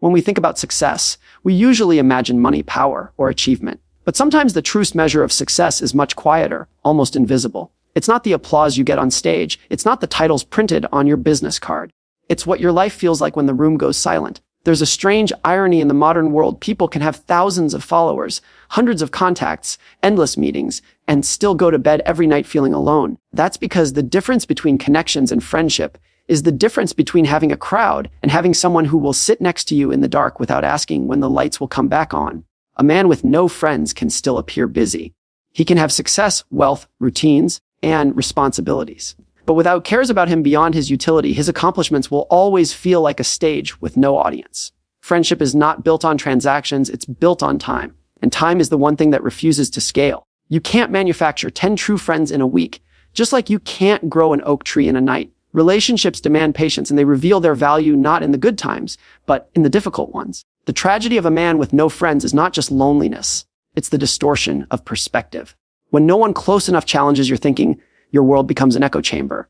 When we think about success, we usually imagine money, power, or achievement. But sometimes the truest measure of success is much quieter, almost invisible. It's not the applause you get on stage. It's not the titles printed on your business card. It's what your life feels like when the room goes silent. There's a strange irony in the modern world. People can have thousands of followers, hundreds of contacts, endless meetings, and still go to bed every night feeling alone. That's because the difference between connections and friendship is the difference between having a crowd and having someone who will sit next to you in the dark without asking when the lights will come back on. A man with no friends can still appear busy. He can have success, wealth, routines, and responsibilities. But without cares about him beyond his utility, his accomplishments will always feel like a stage with no audience. Friendship is not built on transactions, it's built on time. And time is the one thing that refuses to scale. You can't manufacture 10 true friends in a week, just like you can't grow an oak tree in a night. Relationships demand patience, and they reveal their value not in the good times, but in the difficult ones. The tragedy of a man with no friends is not just loneliness. It's the distortion of perspective. When no one close enough challenges your thinking, your world becomes an echo chamber.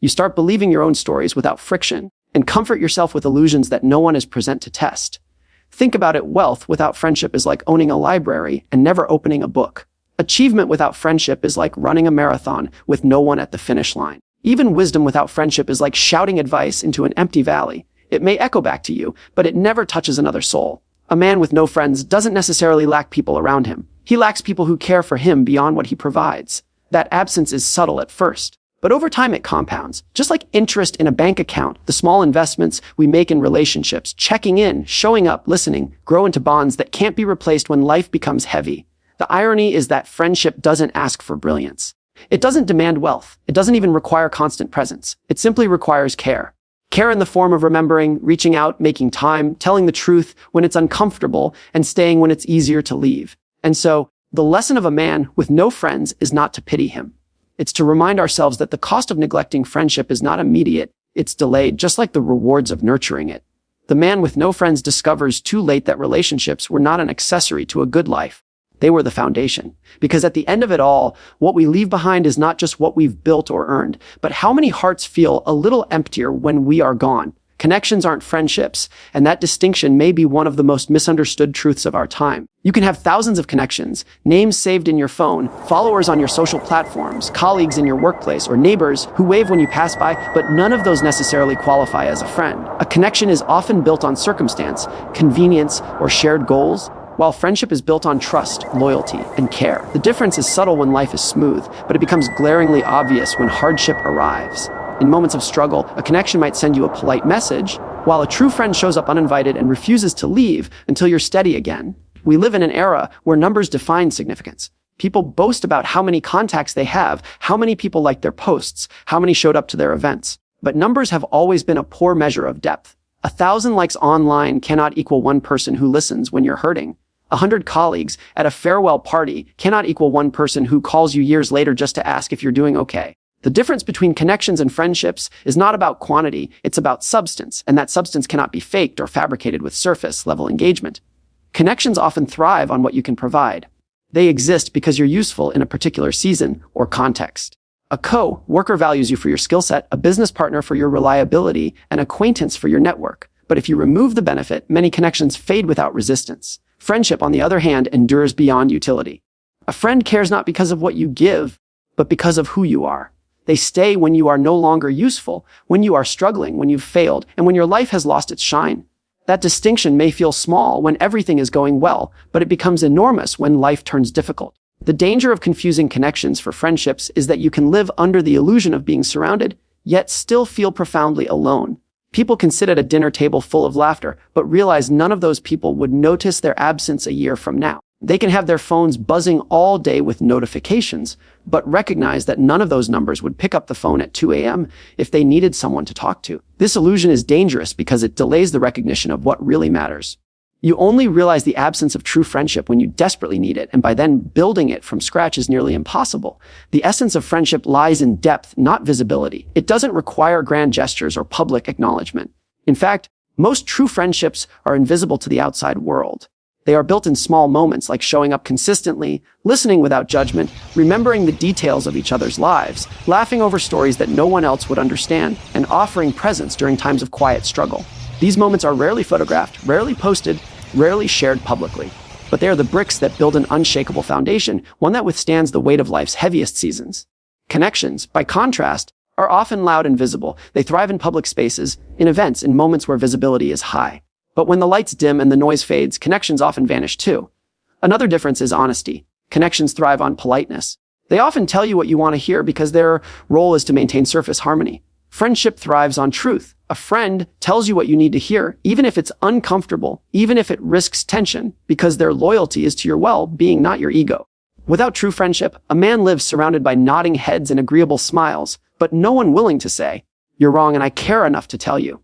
You start believing your own stories without friction and comfort yourself with illusions that no one is present to test. Think about it. Wealth without friendship is like owning a library and never opening a book. Achievement without friendship is like running a marathon with no one at the finish line. Even wisdom without friendship is like shouting advice into an empty valley. It may echo back to you, but it never touches another soul. A man with no friends doesn't necessarily lack people around him. He lacks people who care for him beyond what he provides. That absence is subtle at first, but over time it compounds. Just like interest in a bank account, the small investments we make in relationships, checking in, showing up, listening, grow into bonds that can't be replaced when life becomes heavy. The irony is that friendship doesn't ask for brilliance. It doesn't demand wealth. It doesn't even require constant presence. It simply requires care. Care in the form of remembering, reaching out, making time, telling the truth when it's uncomfortable, and staying when it's easier to leave. And so, the lesson of a man with no friends is not to pity him. It's to remind ourselves that the cost of neglecting friendship is not immediate, it's delayed, just like the rewards of nurturing it. The man with no friends discovers too late that relationships were not an accessory to a good life. They were the foundation. Because at the end of it all, what we leave behind is not just what we've built or earned, but how many hearts feel a little emptier when we are gone. Connections aren't friendships, and that distinction may be one of the most misunderstood truths of our time. You can have thousands of connections, names saved in your phone, followers on your social platforms, colleagues in your workplace, or neighbors who wave when you pass by, but none of those necessarily qualify as a friend. A connection is often built on circumstance, convenience, or shared goals, while friendship is built on trust, loyalty, and care. The difference is subtle when life is smooth, but it becomes glaringly obvious when hardship arrives. In moments of struggle, a connection might send you a polite message, while a true friend shows up uninvited and refuses to leave until you're steady again. We live in an era where numbers define significance. People boast about how many contacts they have, how many people liked their posts, how many showed up to their events. But numbers have always been a poor measure of depth. 1,000 likes online cannot equal one person who listens when you're hurting. 100 colleagues at a farewell party cannot equal one person who calls you years later just to ask if you're doing okay. The difference between connections and friendships is not about quantity, it's about substance, and that substance cannot be faked or fabricated with surface-level engagement. Connections often thrive on what you can provide. They exist because you're useful in a particular season or context. A co-worker values you for your skill set, a business partner for your reliability, an acquaintance for your network. But if you remove the benefit, many connections fade without resistance. Friendship, on the other hand, endures beyond utility. A friend cares not because of what you give, but because of who you are. They stay when you are no longer useful, when you are struggling, when you've failed, and when your life has lost its shine. That distinction may feel small when everything is going well, but it becomes enormous when life turns difficult. The danger of confusing connections for friendships is that you can live under the illusion of being surrounded, yet still feel profoundly alone. People can sit at a dinner table full of laughter, but realize none of those people would notice their absence a year from now. They can have their phones buzzing all day with notifications, but recognize that none of those numbers would pick up the phone at 2 a.m. if they needed someone to talk to. This illusion is dangerous because it delays the recognition of what really matters. You only realize the absence of true friendship when you desperately need it, and by then building it from scratch is nearly impossible. The essence of friendship lies in depth, not visibility. It doesn't require grand gestures or public acknowledgement. In fact, most true friendships are invisible to the outside world. They are built in small moments like showing up consistently, listening without judgment, remembering the details of each other's lives, laughing over stories that no one else would understand, and offering presence during times of quiet struggle. These moments are rarely photographed, rarely posted, rarely shared publicly. But they are the bricks that build an unshakable foundation, one that withstands the weight of life's heaviest seasons. Connections, by contrast, are often loud and visible. They thrive in public spaces, in events, in moments where visibility is high. But when the lights dim and the noise fades, connections often vanish too. Another difference is honesty. Connections thrive on politeness. They often tell you what you want to hear because their role is to maintain surface harmony. Friendship thrives on truth. A friend tells you what you need to hear, even if it's uncomfortable, even if it risks tension, because their loyalty is to your well-being, not your ego. Without true friendship, a man lives surrounded by nodding heads and agreeable smiles, but no one willing to say, "You're wrong and I care enough to tell you."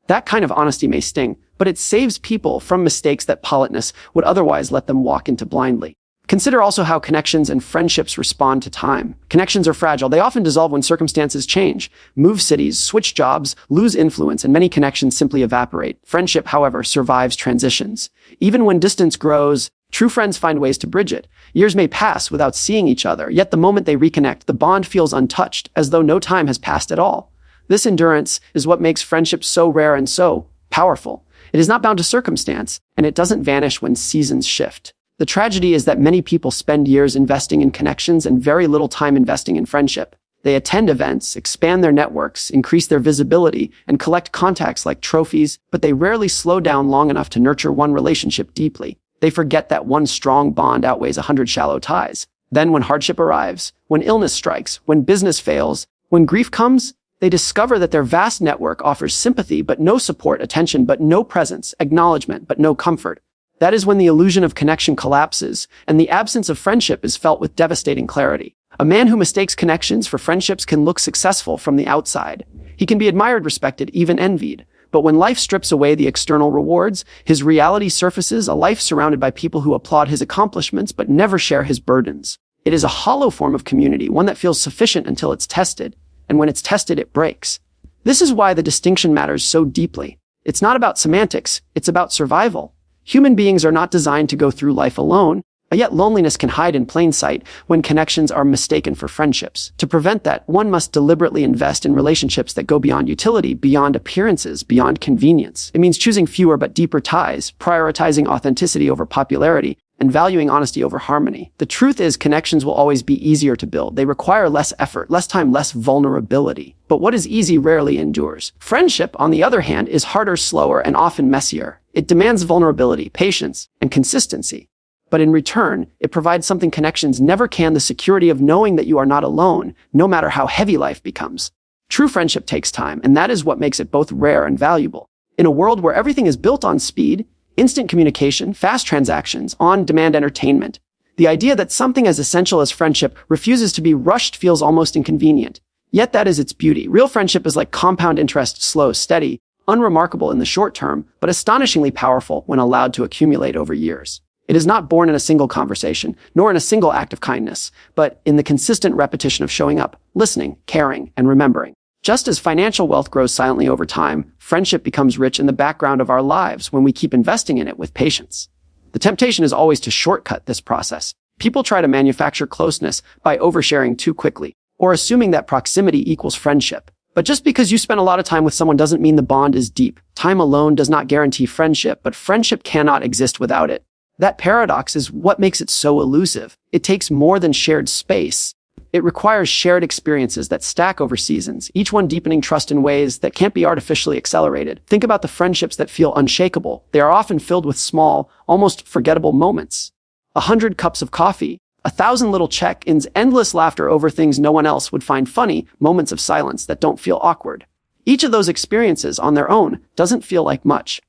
That kind of honesty may sting, but it saves people from mistakes that politeness would otherwise let them walk into blindly. Consider also how connections and friendships respond to time. Connections are fragile. They often dissolve when circumstances change. Move cities, switch jobs, lose influence, and many connections simply evaporate. Friendship, however, survives transitions. Even when distance grows, true friends find ways to bridge it. Years may pass without seeing each other, yet the moment they reconnect, the bond feels untouched, as though no time has passed at all. This endurance is what makes friendship so rare and so powerful. It is not bound to circumstance, and it doesn't vanish when seasons shift. The tragedy is that many people spend years investing in connections and very little time investing in friendship. They attend events, expand their networks, increase their visibility, and collect contacts like trophies, but they rarely slow down long enough to nurture one relationship deeply. They forget that one strong bond outweighs 100 shallow ties. Then when hardship arrives, when illness strikes, when business fails, when grief comes, they discover that their vast network offers sympathy but no support, attention but no presence, acknowledgement but no comfort. That is when the illusion of connection collapses, and the absence of friendship is felt with devastating clarity. A man who mistakes connections for friendships can look successful from the outside. He can be admired, respected, even envied. But when life strips away the external rewards, his reality surfaces, a life surrounded by people who applaud his accomplishments but never share his burdens. It is a hollow form of community, one that feels sufficient until it's tested, and when it's tested, it breaks. This is why the distinction matters so deeply. It's not about semantics, it's about survival. Human beings are not designed to go through life alone, yet loneliness can hide in plain sight when connections are mistaken for friendships. To prevent that, one must deliberately invest in relationships that go beyond utility, beyond appearances, beyond convenience. It means choosing fewer but deeper ties, prioritizing authenticity over popularity, and valuing honesty over harmony. The truth is, connections will always be easier to build. They require less effort, less time, less vulnerability. But what is easy rarely endures. Friendship, on the other hand, is harder, slower, and often messier. It demands vulnerability, patience, and consistency. But in return, it provides something connections never can: the security of knowing that you are not alone, no matter how heavy life becomes. True friendship takes time, and that is what makes it both rare and valuable. In a world where everything is built on speed, instant communication, fast transactions, on-demand entertainment, the idea that something as essential as friendship refuses to be rushed feels almost inconvenient. Yet that is its beauty. Real friendship is like compound interest, slow, steady, unremarkable in the short term, but astonishingly powerful when allowed to accumulate over years. It is not born in a single conversation, nor in a single act of kindness, but in the consistent repetition of showing up, listening, caring, and remembering. Just as financial wealth grows silently over time, friendship becomes rich in the background of our lives when we keep investing in it with patience. The temptation is always to shortcut this process. People try to manufacture closeness by oversharing too quickly, or assuming that proximity equals friendship. But just because you spend a lot of time with someone doesn't mean the bond is deep. Time alone does not guarantee friendship, but friendship cannot exist without it. That paradox is what makes it so elusive. It takes more than shared space. It requires shared experiences that stack over seasons, each one deepening trust in ways that can't be artificially accelerated. Think about the friendships that feel unshakable. They are often filled with small, almost forgettable moments. 100 cups of coffee, 1,000 little check-ins, endless laughter over things no one else would find funny, moments of silence that don't feel awkward. Each of those experiences on their own doesn't feel like much.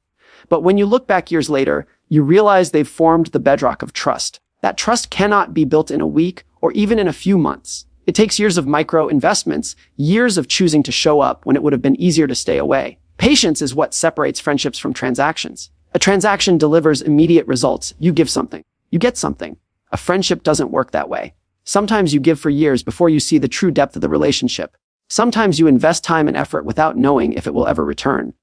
But when you look back years later, you realize they've formed the bedrock of trust. That trust cannot be built in a week or even in a few months. It takes years of micro investments, years of choosing to show up when it would have been easier to stay away. Patience is what separates friendships from transactions. A transaction delivers immediate results. You give something, you get something. A friendship doesn't work that way. Sometimes you give for years before you see the true depth of the relationship. Sometimes you invest time and effort without knowing if it will ever return.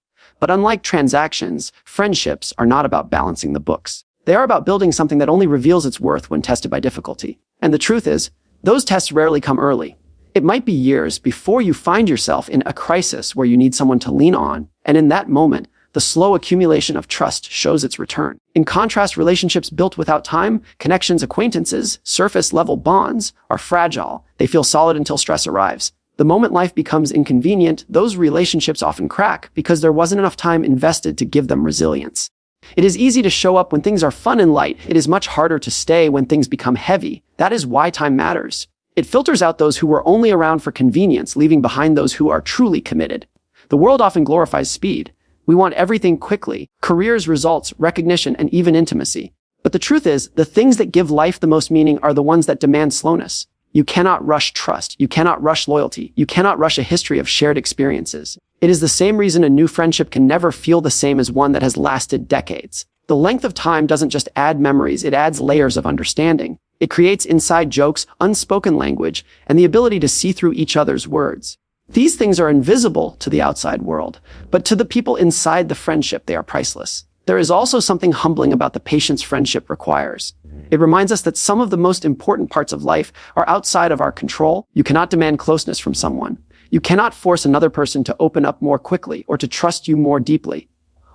But unlike transactions, friendships are not about balancing the books. They are about building something that only reveals its worth when tested by difficulty. And the truth is, those tests rarely come early. It might be years before you find yourself in a crisis where you need someone to lean on. And in that moment, the slow accumulation of trust shows its return. In contrast, relationships built without time, connections, acquaintances, surface-level bonds, are fragile. They feel solid until stress arrives. The moment life becomes inconvenient, those relationships often crack because there wasn't enough time invested to give them resilience. It is easy to show up when things are fun and light. It is much harder to stay when things become heavy. That is why time matters. It filters out those who were only around for convenience, leaving behind those who are truly committed. The world often glorifies speed. We want everything quickly: careers, results, recognition, and even intimacy. But the truth is, the things that give life the most meaning are the ones that demand slowness. You cannot rush trust. You cannot rush loyalty. You cannot rush a history of shared experiences. It is the same reason a new friendship can never feel the same as one that has lasted decades. The length of time doesn't just add memories, it adds layers of understanding. It creates inside jokes, unspoken language, and the ability to see through each other's words. These things are invisible to the outside world, but to the people inside the friendship, they are priceless. There is also something humbling about the patience friendship requires. It reminds us that some of the most important parts of life are outside of our control. You cannot demand closeness from someone. You cannot force another person to open up more quickly or to trust you more deeply.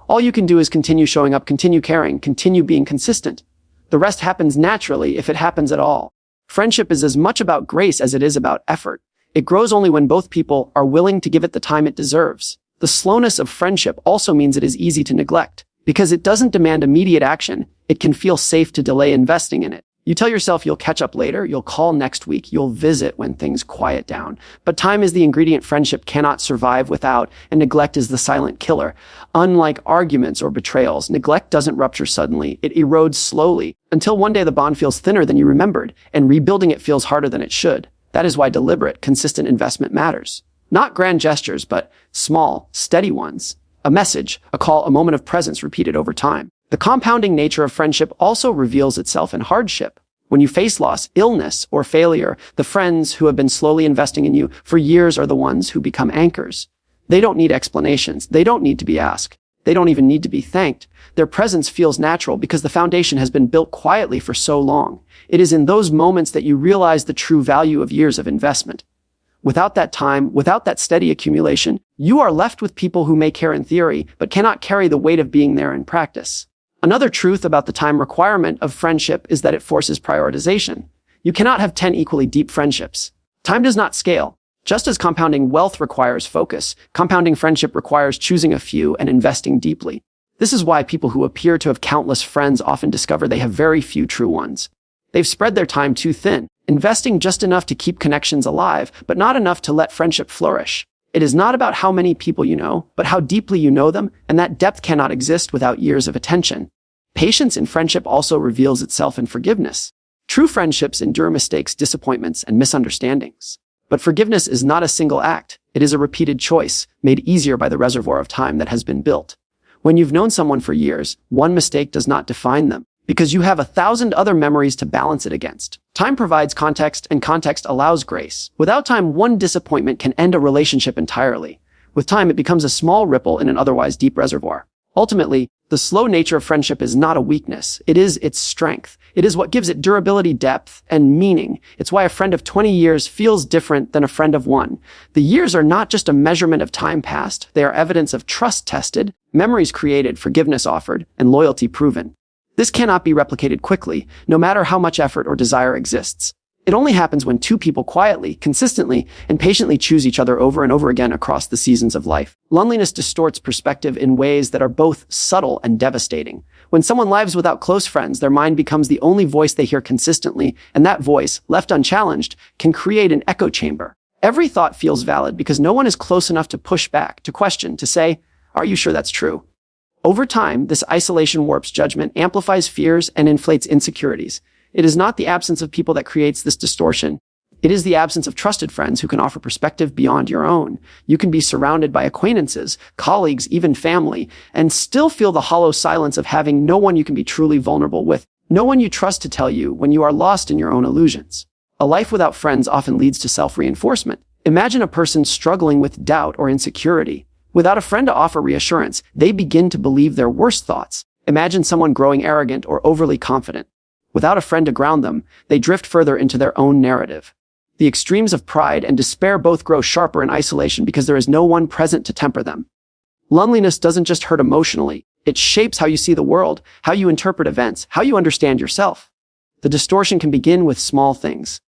All you can do is continue showing up, continue caring, continue being consistent. The rest happens naturally, if it happens at all. Friendship is as much about grace as it is about effort. It grows only when both people are willing to give it the time it deserves. The slowness of friendship also means it is easy to neglect. Because it doesn't demand immediate action, it can feel safe to delay investing in it. You tell yourself you'll catch up later, you'll call next week, you'll visit when things quiet down. But time is the ingredient friendship cannot survive without, and neglect is the silent killer. Unlike arguments or betrayals, neglect doesn't rupture suddenly, it erodes slowly, until one day the bond feels thinner than you remembered, and rebuilding it feels harder than it should. That is why deliberate, consistent investment matters. Not grand gestures, but small, steady ones. A message, a call, a moment of presence repeated over time. The compounding nature of friendship also reveals itself in hardship. When you face loss, illness, or failure, the friends who have been slowly investing in you for years are the ones who become anchors. They don't need explanations. They don't need to be asked. They don't even need to be thanked. Their presence feels natural because the foundation has been built quietly for so long. It is in those moments that you realize the true value of years of investment. Without that time, without that steady accumulation, you are left with people who may care in theory, but cannot carry the weight of being there in practice. Another truth about the time requirement of friendship is that it forces prioritization. You cannot have 10 equally deep friendships. Time does not scale. Just as compounding wealth requires focus, compounding friendship requires choosing a few and investing deeply. This is why people who appear to have countless friends often discover they have very few true ones. They've spread their time too thin, investing just enough to keep connections alive, but not enough to let friendship flourish. It is not about how many people you know, but how deeply you know them, and that depth cannot exist without years of attention. Patience in friendship also reveals itself in forgiveness. True friendships endure mistakes, disappointments, and misunderstandings. But forgiveness is not a single act. It is a repeated choice, made easier by the reservoir of time that has been built. When you've known someone for years, one mistake does not define them, because you have 1,000 other memories to balance it against. Time provides context, and context allows grace. Without time, one disappointment can end a relationship entirely. With time, it becomes a small ripple in an otherwise deep reservoir. Ultimately, the slow nature of friendship is not a weakness. It is its strength. It is what gives it durability, depth, and meaning. It's why a friend of 20 years feels different than a friend of one. The years are not just a measurement of time passed. They are evidence of trust tested, memories created, forgiveness offered, and loyalty proven. This cannot be replicated quickly, no matter how much effort or desire exists. It only happens when two people quietly, consistently, and patiently choose each other over and over again across the seasons of life. Loneliness distorts perspective in ways that are both subtle and devastating. When someone lives without close friends, their mind becomes the only voice they hear consistently, and that voice, left unchallenged, can create an echo chamber. Every thought feels valid because no one is close enough to push back, to question, to say, "Are you sure that's true?" Over time, this isolation warps judgment, amplifies fears, and inflates insecurities. It is not the absence of people that creates this distortion. It is the absence of trusted friends who can offer perspective beyond your own. You can be surrounded by acquaintances, colleagues, even family, and still feel the hollow silence of having no one you can be truly vulnerable with, no one you trust to tell you when you are lost in your own illusions. A life without friends often leads to self-reinforcement. Imagine a person struggling with doubt or insecurity. Without a friend to offer reassurance, they begin to believe their worst thoughts. Imagine someone growing arrogant or overly confident. Without a friend to ground them, they drift further into their own narrative. The extremes of pride and despair both grow sharper in isolation because there is no one present to temper them. Loneliness doesn't just hurt emotionally. It shapes how you see the world, how you interpret events, how you understand yourself. The distortion can begin with small things.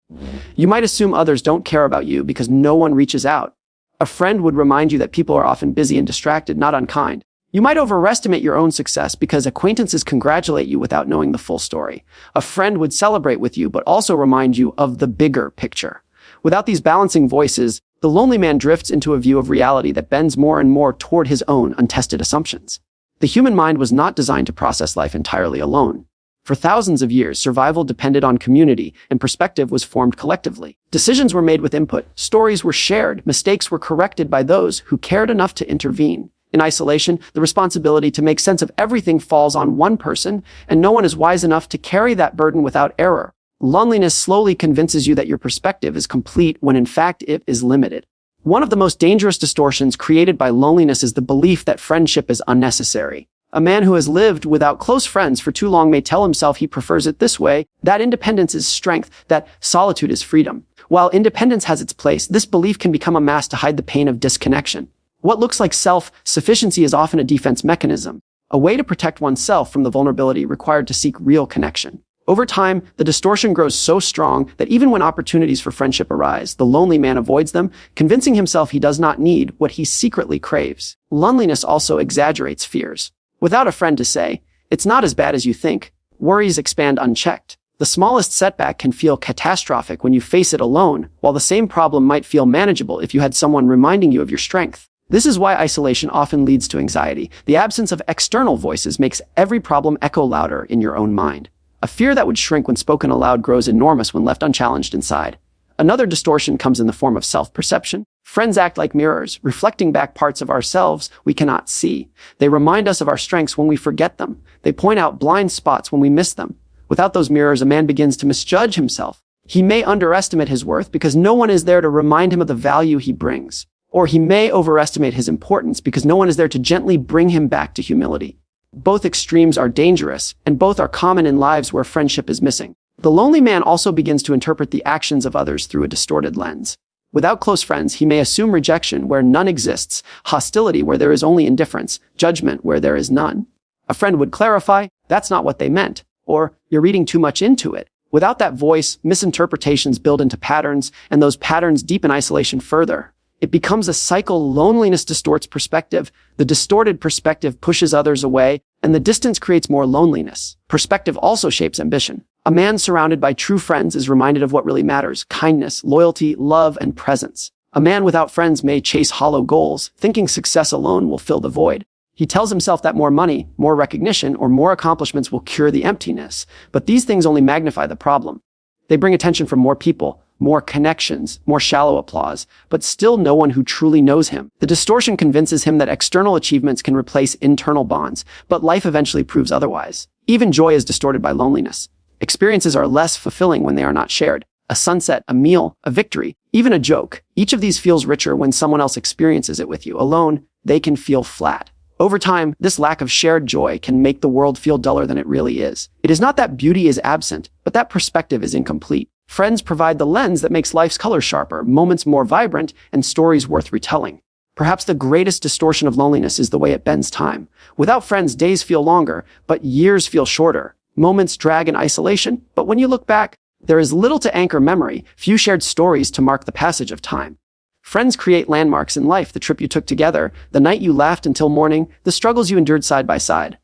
You might assume others don't care about you because no one reaches out. A friend would remind you that people are often busy and distracted, not unkind. You might overestimate your own success because acquaintances congratulate you without knowing the full story. A friend would celebrate with you, but also remind you of the bigger picture. Without these balancing voices, the lonely man drifts into a view of reality that bends more and more toward his own untested assumptions. The human mind was not designed to process life entirely alone. For thousands of years, survival depended on community, and perspective was formed collectively. Decisions were made with input, stories were shared, mistakes were corrected by those who cared enough to intervene. In isolation, the responsibility to make sense of everything falls on one person, and no one is wise enough to carry that burden without error. Loneliness slowly convinces you that your perspective is complete when in fact it is limited. One of the most dangerous distortions created by loneliness is the belief that friendship is unnecessary. A man who has lived without close friends for too long may tell himself he prefers it this way, that independence is strength, that solitude is freedom. While independence has its place, this belief can become a mask to hide the pain of disconnection. What looks like self-sufficiency is often a defense mechanism, a way to protect oneself from the vulnerability required to seek real connection. Over time, the distortion grows so strong that even when opportunities for friendship arise, the lonely man avoids them, convincing himself he does not need what he secretly craves. Loneliness also exaggerates fears. Without a friend to say, "It's not as bad as you think," worries expand unchecked. The smallest setback can feel catastrophic when you face it alone, while the same problem might feel manageable if you had someone reminding you of your strength. This is why isolation often leads to anxiety. The absence of external voices makes every problem echo louder in your own mind. A fear that would shrink when spoken aloud grows enormous when left unchallenged inside. Another distortion comes in the form of self-perception. Friends act like mirrors, reflecting back parts of ourselves we cannot see. They remind us of our strengths when we forget them. They point out blind spots when we miss them. Without those mirrors, a man begins to misjudge himself. He may underestimate his worth because no one is there to remind him of the value he brings. Or he may overestimate his importance because no one is there to gently bring him back to humility. Both extremes are dangerous, and both are common in lives where friendship is missing. The lonely man also begins to interpret the actions of others through a distorted lens. Without close friends, he may assume rejection where none exists, hostility where there is only indifference, judgment where there is none. A friend would clarify, "That's not what they meant," or "You're reading too much into it." Without that voice, misinterpretations build into patterns, and those patterns deepen isolation further. It becomes a cycle. Loneliness distorts perspective. The distorted perspective pushes others away, and the distance creates more loneliness. Perspective also shapes ambition. A man surrounded by true friends is reminded of what really matters: kindness, loyalty, love, and presence. A man without friends may chase hollow goals, thinking success alone will fill the void. He tells himself that more money, more recognition, or more accomplishments will cure the emptiness. But these things only magnify the problem. They bring attention from more people, more connections, more shallow applause, but still no one who truly knows him. The distortion convinces him that external achievements can replace internal bonds, but life eventually proves otherwise. Even joy is distorted by loneliness. Experiences are less fulfilling when they are not shared. A sunset, a meal, a victory, even a joke. Each of these feels richer when someone else experiences it with you. Alone, they can feel flat. Over time, this lack of shared joy can make the world feel duller than it really is. It is not that beauty is absent, but that perspective is incomplete. Friends provide the lens that makes life's colors sharper, moments more vibrant, and stories worth retelling. Perhaps the greatest distortion of loneliness is the way it bends time. Without friends, days feel longer, but years feel shorter. Moments drag in isolation, but when you look back, there is little to anchor memory, few shared stories to mark the passage of time. Friends create landmarks in life: the trip you took together, the night you laughed until morning, the struggles you endured side by side.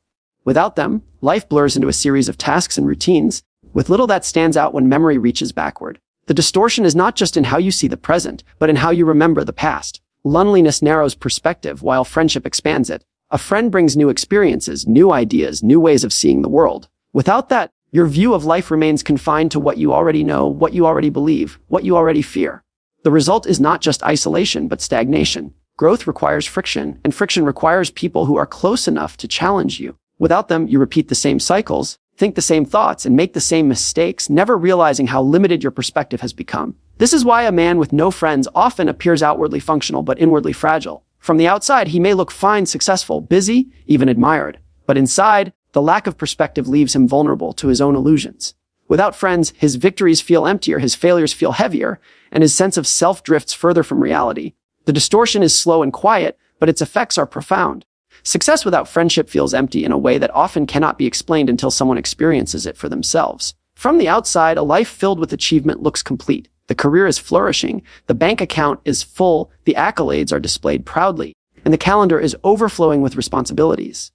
Without them, life blurs into a series of tasks and routines, with little that stands out when memory reaches backward. The distortion is not just in how you see the present, but in how you remember the past. Loneliness narrows perspective while friendship expands it. A friend brings new experiences, new ideas, new ways of seeing the world. Without that, your view of life remains confined to what you already know, what you already believe, what you already fear. The result is not just isolation, but stagnation. Growth requires friction, and friction requires people who are close enough to challenge you. Without them, you repeat the same cycles, think the same thoughts, and make the same mistakes, never realizing how limited your perspective has become. This is why a man with no friends often appears outwardly functional but inwardly fragile. From the outside, he may look fine, successful, busy, even admired. But inside, the lack of perspective leaves him vulnerable to his own illusions. Without friends, his victories feel emptier, his failures feel heavier, and his sense of self drifts further from reality. The distortion is slow and quiet, but its effects are profound. Success without friendship feels empty in a way that often cannot be explained until someone experiences it for themselves. From the outside, a life filled with achievement looks complete. The career is flourishing, the bank account is full, the accolades are displayed proudly, and the calendar is overflowing with responsibilities.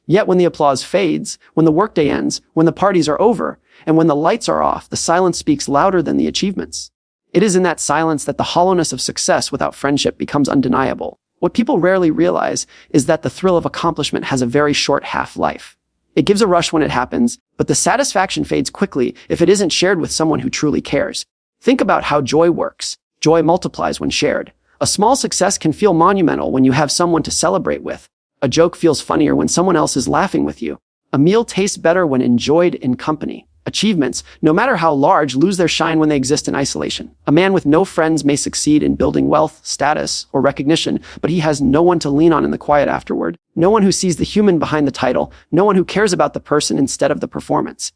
Yet when the applause fades, when the workday ends, when the parties are over, and when the lights are off, the silence speaks louder than the achievements. It is in that silence that the hollowness of success without friendship becomes undeniable. What people rarely realize is that the thrill of accomplishment has a very short half-life. It gives a rush when it happens, but the satisfaction fades quickly if it isn't shared with someone who truly cares. Think about how joy works. Joy multiplies when shared. A small success can feel monumental when you have someone to celebrate with. A joke feels funnier when someone else is laughing with you. A meal tastes better when enjoyed in company. Achievements, no matter how large, lose their shine when they exist in isolation. A man with no friends may succeed in building wealth, status, or recognition, but he has no one to lean on in the quiet afterward. No one who sees the human behind the title. No one who cares about the person instead of the performance.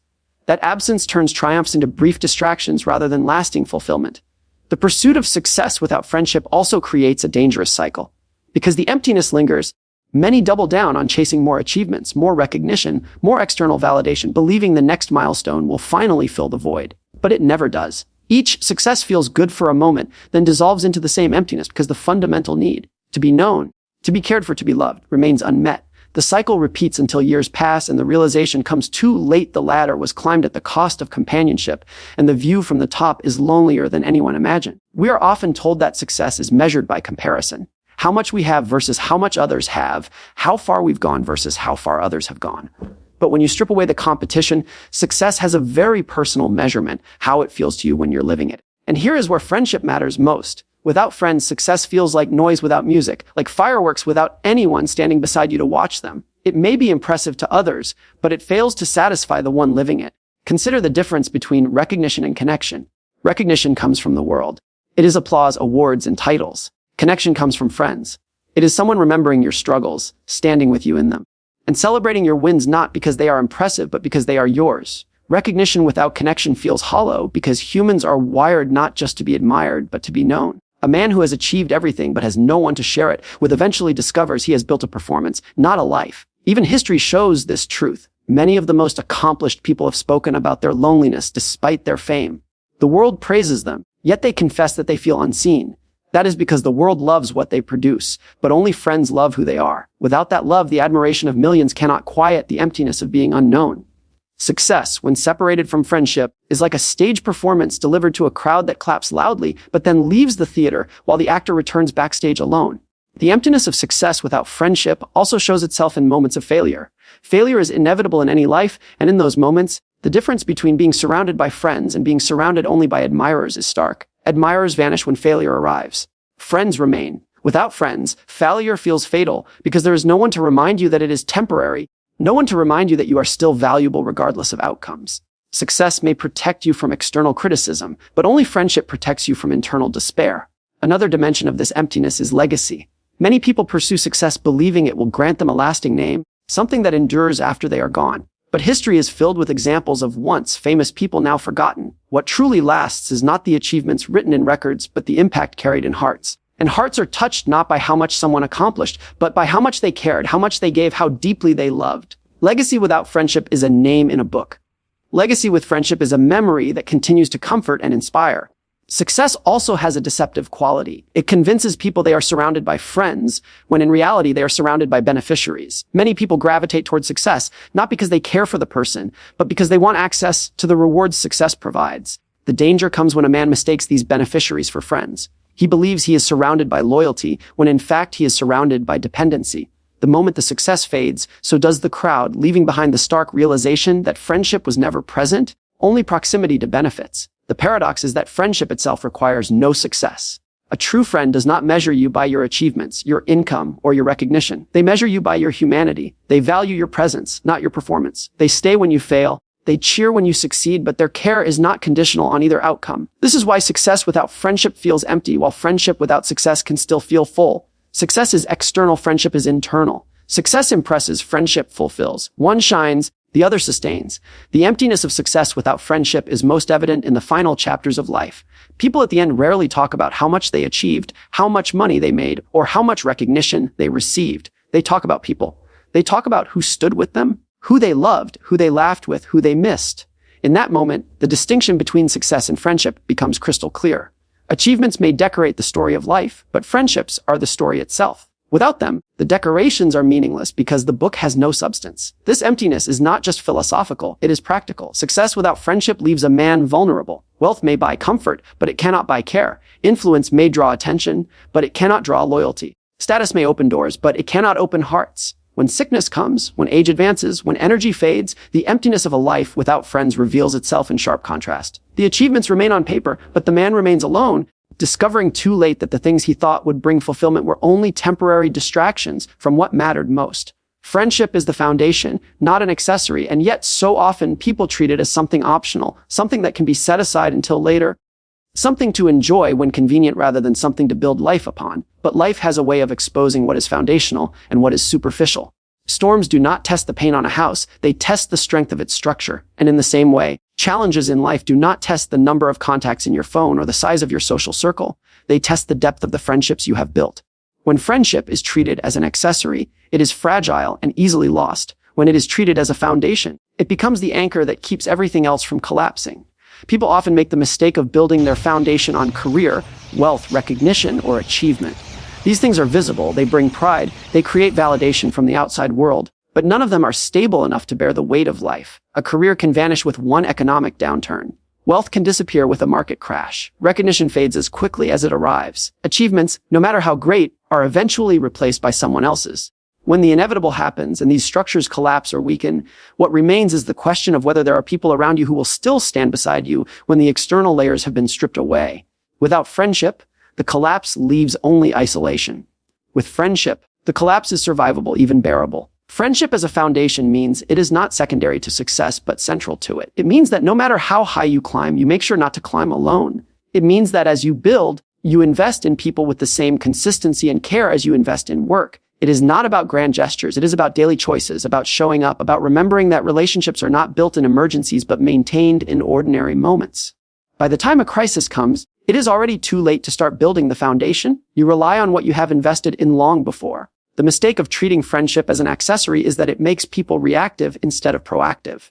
That absence turns triumphs into brief distractions rather than lasting fulfillment. The pursuit of success without friendship also creates a dangerous cycle. Because the emptiness lingers, many double down on chasing more achievements, more recognition, more external validation, believing the next milestone will finally fill the void. But it never does. Each success feels good for a moment, then dissolves into the same emptiness because the fundamental need, to be known, to be cared for, to be loved, remains unmet. The cycle repeats until years pass and the realization comes too late. The ladder was climbed at the cost of companionship, and the view from the top is lonelier than anyone imagined. We are often told that success is measured by comparison. How much we have versus how much others have, how far we've gone versus how far others have gone. But when you strip away the competition, success has a very personal measurement, how it feels to you when you're living it. And here is where friendship matters most. Without friends, success feels like noise without music, like fireworks without anyone standing beside you to watch them. It may be impressive to others, but it fails to satisfy the one living it. Consider the difference between recognition and connection. Recognition comes from the world. It is applause, awards, and titles. Connection comes from friends. It is someone remembering your struggles, standing with you in them, and celebrating your wins not because they are impressive, but because they are yours. Recognition without connection feels hollow because humans are wired not just to be admired, but to be known. A man who has achieved everything but has no one to share it with eventually discovers he has built a performance, not a life. Even history shows this truth. Many of the most accomplished people have spoken about their loneliness despite their fame. The world praises them, yet they confess that they feel unseen. That is because the world loves what they produce, but only friends love who they are. Without that love, the admiration of millions cannot quiet the emptiness of being unknown. Success, when separated from friendship, is like a stage performance delivered to a crowd that claps loudly, but then leaves the theater while the actor returns backstage alone. The emptiness of success without friendship also shows itself in moments of failure. Failure is inevitable in any life, and in those moments, the difference between being surrounded by friends and being surrounded only by admirers is stark. Admirers vanish when failure arrives. Friends remain. Without friends, failure feels fatal because there is no one to remind you that it is temporary. No one to remind you that you are still valuable regardless of outcomes. Success may protect you from external criticism, but only friendship protects you from internal despair. Another dimension of this emptiness is legacy. Many people pursue success believing it will grant them a lasting name, something that endures after they are gone. But history is filled with examples of once famous people now forgotten. What truly lasts is not the achievements written in records, but the impact carried in hearts. And hearts are touched not by how much someone accomplished, but by how much they cared, how much they gave, how deeply they loved. Legacy without friendship is a name in a book. Legacy with friendship is a memory that continues to comfort and inspire. Success also has a deceptive quality. It convinces people they are surrounded by friends, when in reality they are surrounded by beneficiaries. Many people gravitate towards success, not because they care for the person, but because they want access to the rewards success provides. The danger comes when a man mistakes these beneficiaries for friends. He believes he is surrounded by loyalty, when in fact he is surrounded by dependency. The moment the success fades, so does the crowd, leaving behind the stark realization that friendship was never present, only proximity to benefits. The paradox is that friendship itself requires no success. A true friend does not measure you by your achievements, your income, or your recognition. They measure you by your humanity. They value your presence, not your performance. They stay when you fail. They cheer when you succeed, but their care is not conditional on either outcome. This is why success without friendship feels empty, while friendship without success can still feel full. Success is external, friendship is internal. Success impresses, friendship fulfills. One shines, the other sustains. The emptiness of success without friendship is most evident in the final chapters of life. People at the end rarely talk about how much they achieved, how much money they made, or how much recognition they received. They talk about people. They talk about who stood with them, who they loved, who they laughed with, who they missed. In that moment, the distinction between success and friendship becomes crystal clear. Achievements may decorate the story of life, but friendships are the story itself. Without them, the decorations are meaningless because the book has no substance. This emptiness is not just philosophical, it is practical. Success without friendship leaves a man vulnerable. Wealth may buy comfort, but it cannot buy care. Influence may draw attention, but it cannot draw loyalty. Status may open doors, but it cannot open hearts. When sickness comes, when age advances, when energy fades, the emptiness of a life without friends reveals itself in sharp contrast. The achievements remain on paper, but the man remains alone, discovering too late that the things he thought would bring fulfillment were only temporary distractions from what mattered most. Friendship is the foundation, not an accessory, and yet so often people treat it as something optional, something that can be set aside until later, something to enjoy when convenient rather than something to build life upon. But life has a way of exposing what is foundational and what is superficial. Storms do not test the paint on a house, they test the strength of its structure. And in the same way, challenges in life do not test the number of contacts in your phone or the size of your social circle. They test the depth of the friendships you have built. When friendship is treated as an accessory, it is fragile and easily lost. When it is treated as a foundation, it becomes the anchor that keeps everything else from collapsing. People often make the mistake of building their foundation on career, wealth, recognition, or achievement. These things are visible, they bring pride, they create validation from the outside world, but none of them are stable enough to bear the weight of life. A career can vanish with one economic downturn. Wealth can disappear with a market crash. Recognition fades as quickly as it arrives. Achievements, no matter how great, are eventually replaced by someone else's. When the inevitable happens and these structures collapse or weaken, what remains is the question of whether there are people around you who will still stand beside you when the external layers have been stripped away. Without friendship, the collapse leaves only isolation. With friendship, the collapse is survivable, even bearable. Friendship as a foundation means it is not secondary to success, but central to it. It means that no matter how high you climb, you make sure not to climb alone. It means that as you build, you invest in people with the same consistency and care as you invest in work. It is not about grand gestures. It is about daily choices, about showing up, about remembering that relationships are not built in emergencies, but maintained in ordinary moments. By the time a crisis comes, it is already too late to start building the foundation. You rely on what you have invested in long before. The mistake of treating friendship as an accessory is that it makes people reactive instead of proactive.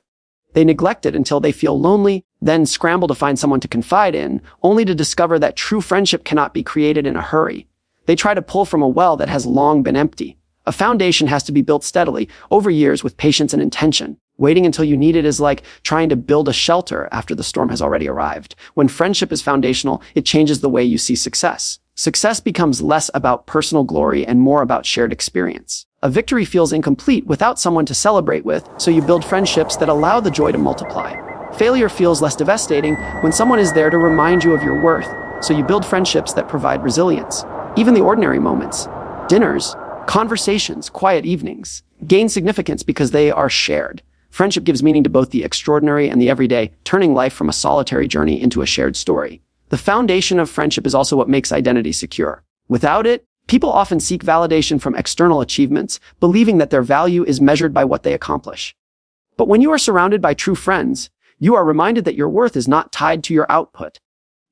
They neglect it until they feel lonely, then scramble to find someone to confide in, only to discover that true friendship cannot be created in a hurry. They try to pull from a well that has long been empty. A foundation has to be built steadily, over years with patience and intention. Waiting until you need it is like trying to build a shelter after the storm has already arrived. When friendship is foundational, it changes the way you see success. Success becomes less about personal glory and more about shared experience. A victory feels incomplete without someone to celebrate with, so you build friendships that allow the joy to multiply. Failure feels less devastating when someone is there to remind you of your worth, so you build friendships that provide resilience. Even the ordinary moments, dinners, conversations, quiet evenings, gain significance because they are shared. Friendship gives meaning to both the extraordinary and the everyday, turning life from a solitary journey into a shared story. The foundation of friendship is also what makes identity secure. Without it, people often seek validation from external achievements, believing that their value is measured by what they accomplish. But when you are surrounded by true friends, you are reminded that your worth is not tied to your output.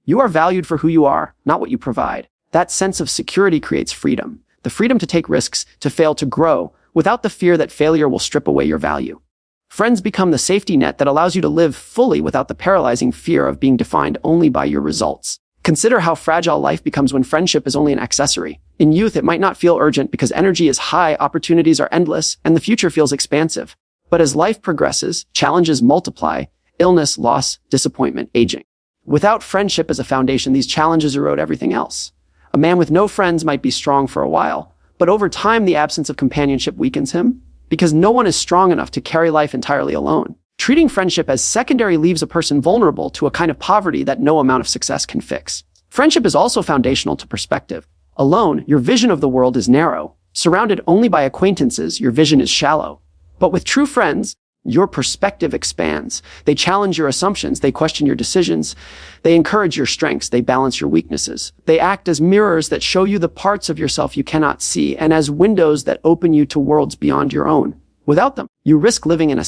You are valued for who you are, not what you provide. That sense of security creates freedom. The freedom to take risks, to fail, to grow, without the fear that failure will strip away your value. Friends become the safety net that allows you to live fully without the paralyzing fear of being defined only by your results. Consider how fragile life becomes when friendship is only an accessory. In youth, it might not feel urgent because energy is high, opportunities are endless, and the future feels expansive. But as life progresses, challenges multiply, illness, loss, disappointment, aging. Without friendship as a foundation, these challenges erode everything else. A man with no friends might be strong for a while, but over time the absence of companionship weakens him, because no one is strong enough to carry life entirely alone. Treating friendship as secondary leaves a person vulnerable to a kind of poverty that no amount of success can fix. Friendship is also foundational to perspective. Alone, your vision of the world is narrow. Surrounded only by acquaintances, your vision is shallow. But with true friends, your perspective expands. They challenge your assumptions. They question your decisions. They encourage your strengths. They balance your weaknesses. They act as mirrors that show you the parts of yourself you cannot see, and as windows that open you to worlds beyond your own. Without them, you risk living in a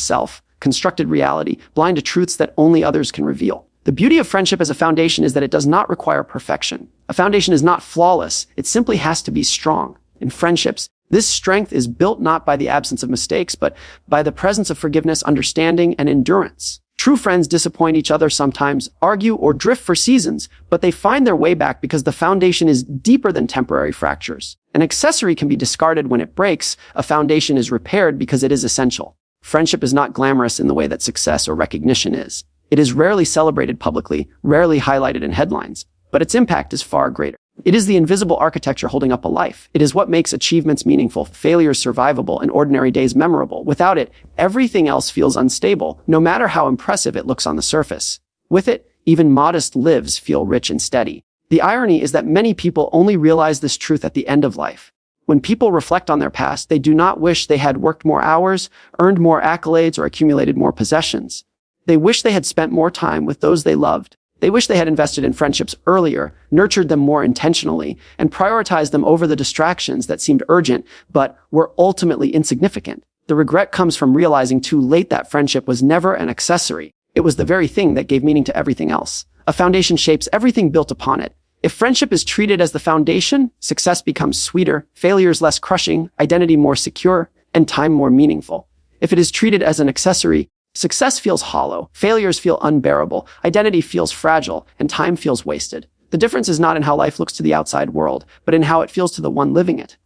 constructed reality, blind to truths that only others can reveal. The beauty of friendship as a foundation is that it does not require perfection. A foundation is not flawless. It simply has to be strong. In friendships, this strength is built not by the absence of mistakes, but by the presence of forgiveness, understanding, and endurance. True friends disappoint each other sometimes, argue, or drift for seasons, but they find their way back because the foundation is deeper than temporary fractures. An accessory can be discarded when it breaks. A foundation is repaired because it is essential. Friendship is not glamorous in the way that success or recognition is. It is rarely celebrated publicly, rarely highlighted in headlines, but its impact is far greater. It is the invisible architecture holding up a life. It is what makes achievements meaningful, failures survivable, and ordinary days memorable. Without it, everything else feels unstable, no matter how impressive it looks on the surface. With it, even modest lives feel rich and steady. The irony is that many people only realize this truth at the end of life. When people reflect on their past, they do not wish they had worked more hours, earned more accolades, or accumulated more possessions. They wish they had spent more time with those they loved. They wish they had invested in friendships earlier, nurtured them more intentionally, and prioritized them over the distractions that seemed urgent but were ultimately insignificant. The regret comes from realizing too late that friendship was never an accessory. It was the very thing that gave meaning to everything else. A foundation shapes everything built upon it. If friendship is treated as the foundation, success becomes sweeter, failures less crushing, identity more secure, and time more meaningful. If it is treated as an accessory, success feels hollow, failures feel unbearable, identity feels fragile, and time feels wasted. The difference is not in how life looks to the outside world, but in how it feels to the one living it.